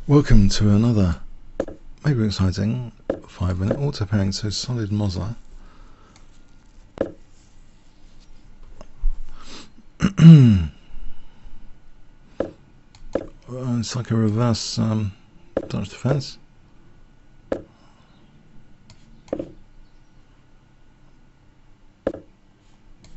Welcome to another maybe exciting 5-minute auto pairing. So Solidmozza. It's like a reverse Dutch defense.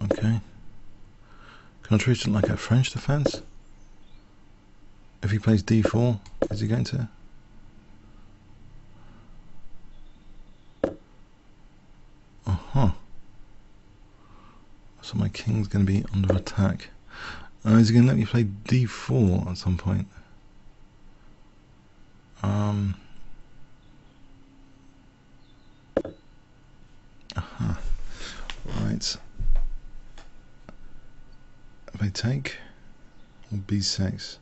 Okay. Can I treat it like a French defense? If he plays d4, is he going to? So my king's going to be under attack. Is he going to let me play d4 at some point? Right. If I take, or b6,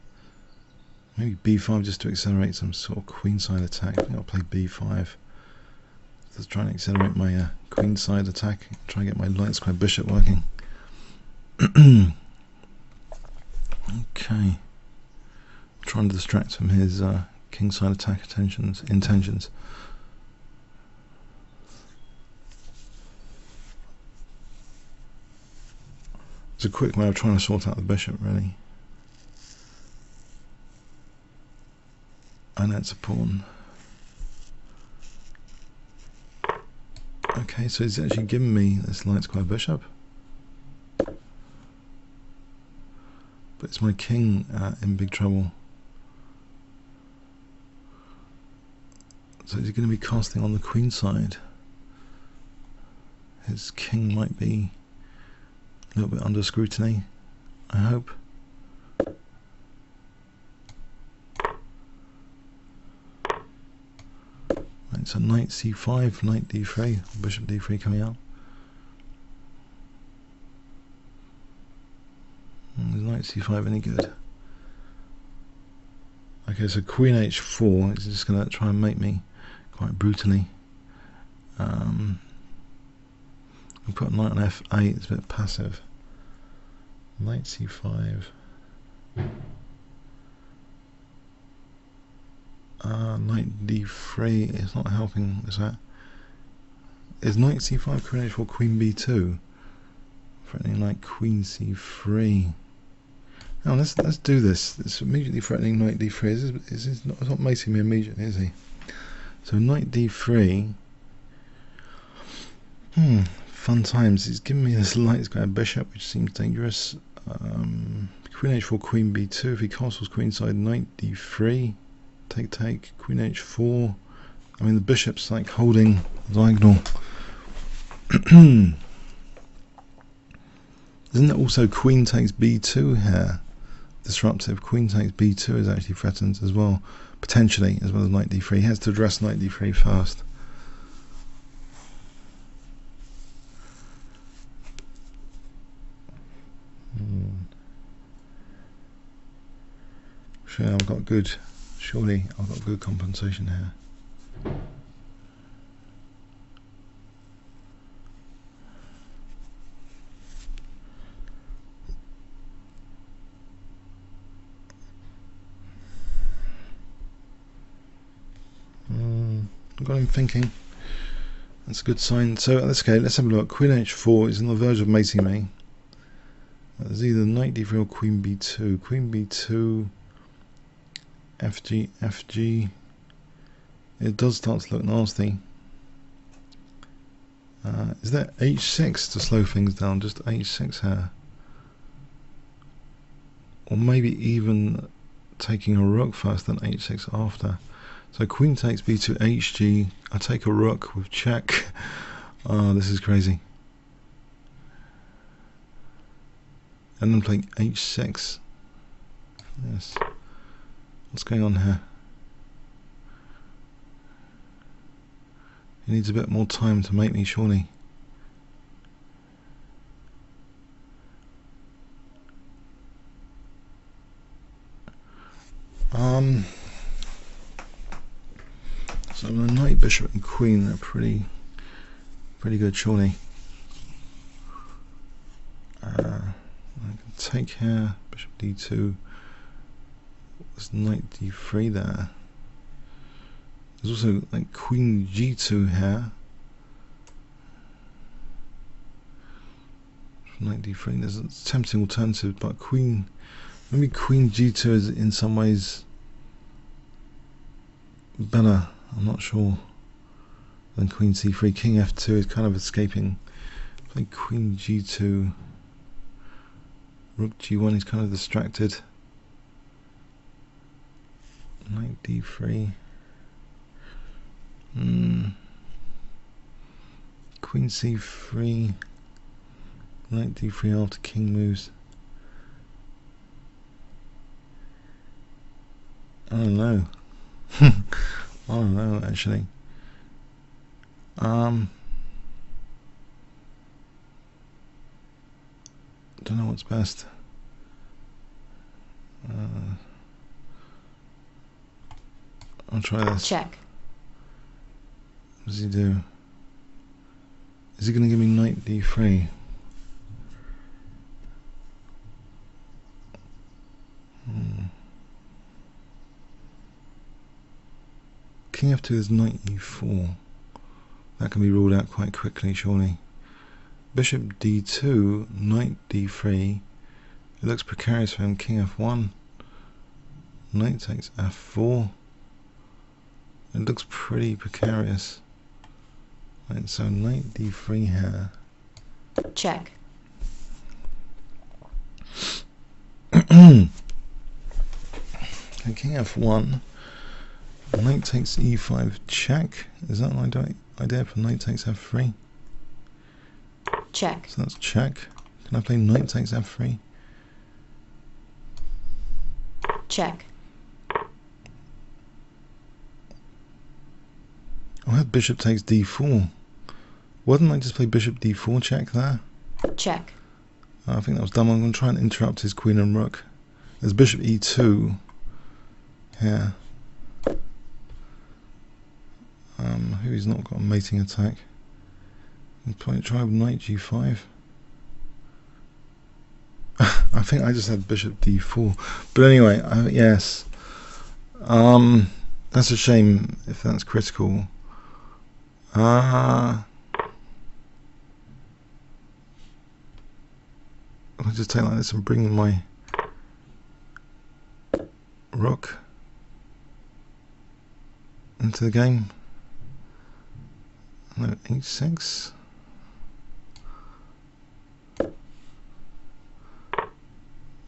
maybe b5 just to accelerate some sort of queenside attack. I think I'll play b5. Just trying to accelerate my queenside attack. Try and get my light square bishop working. Okay. Trying to distract from his kingside attack intentions. It's a quick way of trying to sort out the bishop, really. And that's a pawn. Okay, so he's actually given me this light square bishop. But it's my king in big trouble. So he's going to be casting on the queen side. His king might be a little bit under scrutiny, I hope. Right, so knight c5, knight d3, bishop d3 coming out. Is knight c5 any good? Okay, so queen h4 is just going to try and make me quite brutally. I'll put knight on f8, it's a bit passive. Knight c5. Knight d3 is not helping, is that? Is knight c5, queen h4, queen b2? Threatening like queen c3. Now let's do this. It's immediately threatening knight d3. It's not mating me immediately, is he? So knight d3. Fun times. He's giving me this light square bishop, which seems dangerous. Queen h4, queen b2. If he castles queenside, knight d3. Take, queen h4. I mean, the bishop's like holding diagonal. Isn't it also queen takes b2 here? Disruptive. Queen takes b2 is actually threatened as well, potentially, as well as knight d3. He has to address knight d3 first. Surely I've got good compensation here. I've got him thinking. That's a good sign. So let's have a look. Queen h4 is on the verge of mating me. There's either knight d3 or queen b2. Queen b2, fg. It does start to look nasty. Is that h6 to slow things down? Just h6 here. Or maybe even taking a rook first, then h6 after. So queen takes b2, hg. I take a rook with check. Oh, this is crazy. And then playing h6. Yes. What's going on here? He needs a bit more time to make me, surely. So the knight, bishop, and queen are pretty good, surely. I can take here, bishop d2. There's knight d3 there. There's also like Queen G2 here. Knight D3. There's a tempting alternative, but maybe Queen G2 is in some ways better. I'm not sure. Than Queen C3. King F2 is kind of escaping. Play Queen G2. Rook G1 is kind of distracted. Knight D3. Queen C3. Knight D3 after king moves. I don't know. I don't know actually. Don't know what's best. I'll try this. Check. What does he do? Is he going to give me knight d3? King f2 is knight e4. That can be ruled out quite quickly, surely. Bishop d2, knight d3. It looks precarious for him. King f1. Knight takes f4. It looks pretty precarious. Right, so knight d3 here. Check. Okay, king f1. Knight takes e5 check. Is that an idea for knight takes f3? Check. So that's check. Can I play knight takes f3? Check. I had bishop takes d4. Why didn't I just play bishop d4 check there? Check. I think that was dumb. I'm going to try and interrupt his queen and rook. There's bishop e2 here. Who's not got a mating attack? Try with knight g5. I think I just had bishop d4. But anyway, yes. That's a shame if that's critical. I'll just take like this and bring my rook into the game. No, h6.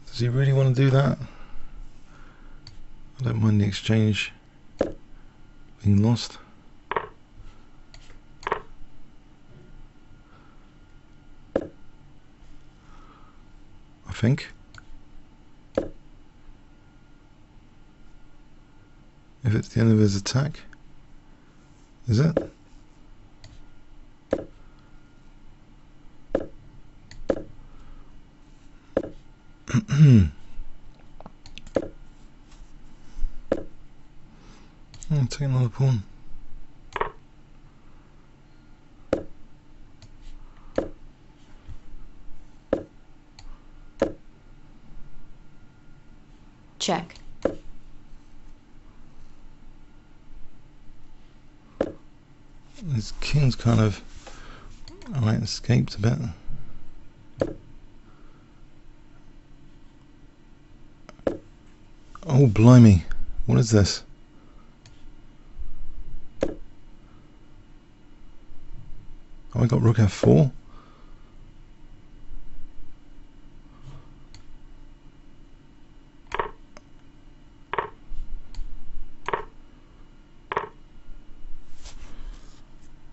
Does he really want to do that? I don't mind the exchange being lost. I think. If it's the end of his attack. Is it? I'll take another pawn. Check. His king's kind of escaped a bit. Oh blimey, what is this? Oh, I got rook f4.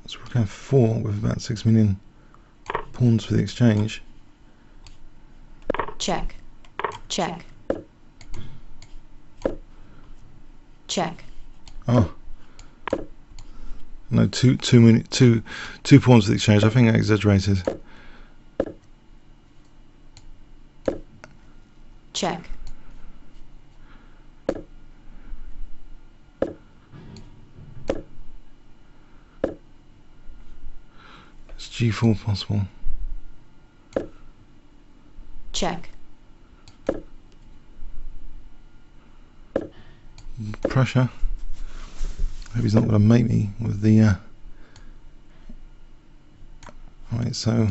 It's rook f4 with about 6 million pawns for the exchange. Check. Check. Check. Oh. No, two pawns for the exchange. I think I exaggerated. Check. Is g4 possible? Check. Pressure. Hope he's not going to make me with the. Alright, so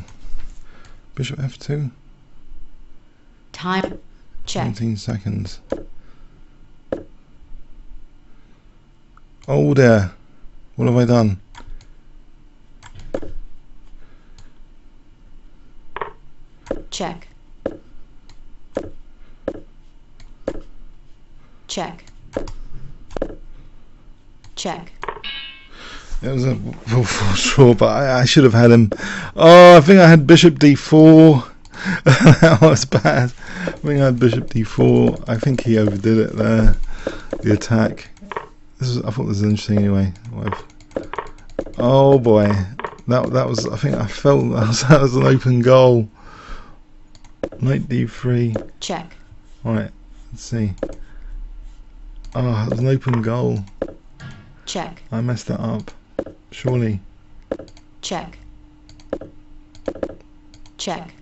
bishop f2. Time. Check. 17 seconds. Oh dear. What have I done? Check. Check. Check. It was a draw, but I should have had him. Oh, I think I had bishop d4. That was bad. I think I had bishop d4. I think he overdid it there. The attack. I thought this was interesting anyway. Oh boy, that was. I think I felt that was an open goal. Knight d3. Check. All right, let's see. Oh, it was an open goal. Check. I messed that up. Surely. Check. Check.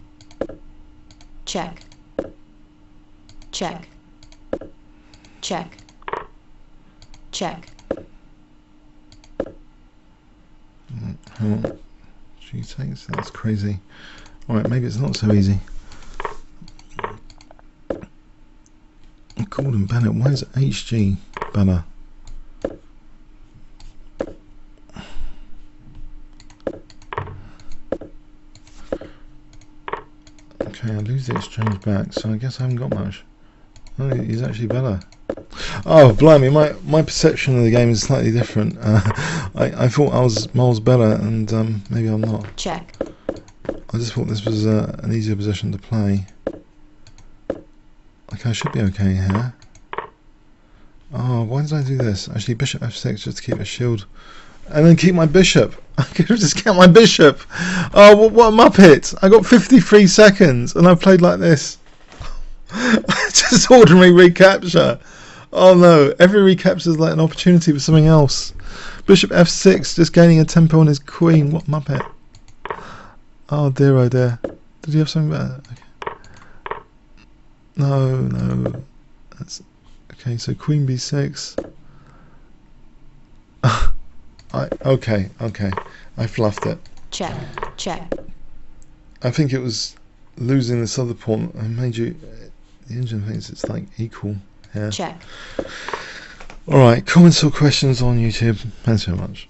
Check. Check. Check. Check. Hang on. She takes. That's crazy. Alright, maybe it's not so easy. Gordon Bennett. Why is HG better? Okay, I lose the exchange back, so I guess I haven't got much. Oh, he's actually better. Oh, blimey, my perception of the game is slightly different. I thought I was miles better, and maybe I'm not. Check. I just thought this was an easier position to play. Okay, I should be okay here. Oh, why did I do this? Actually, bishop f6 just to keep a shield. And then keep my bishop. I could have just kept my bishop. Oh, what a muppet. I got 53 seconds, and I played like this. Just ordinary recapture. Oh no, every recapture is like an opportunity for something else. Bishop f6, just gaining a tempo on his queen. What muppet. Oh dear, oh dear. Did he have something better? Okay. No. That's okay, so queen b6. Okay. I fluffed it. Check. Check. I think it was losing this other pawn. I made you. The engine thinks it's like equal here. Check. Alright, comments or questions on YouTube. Thanks so much.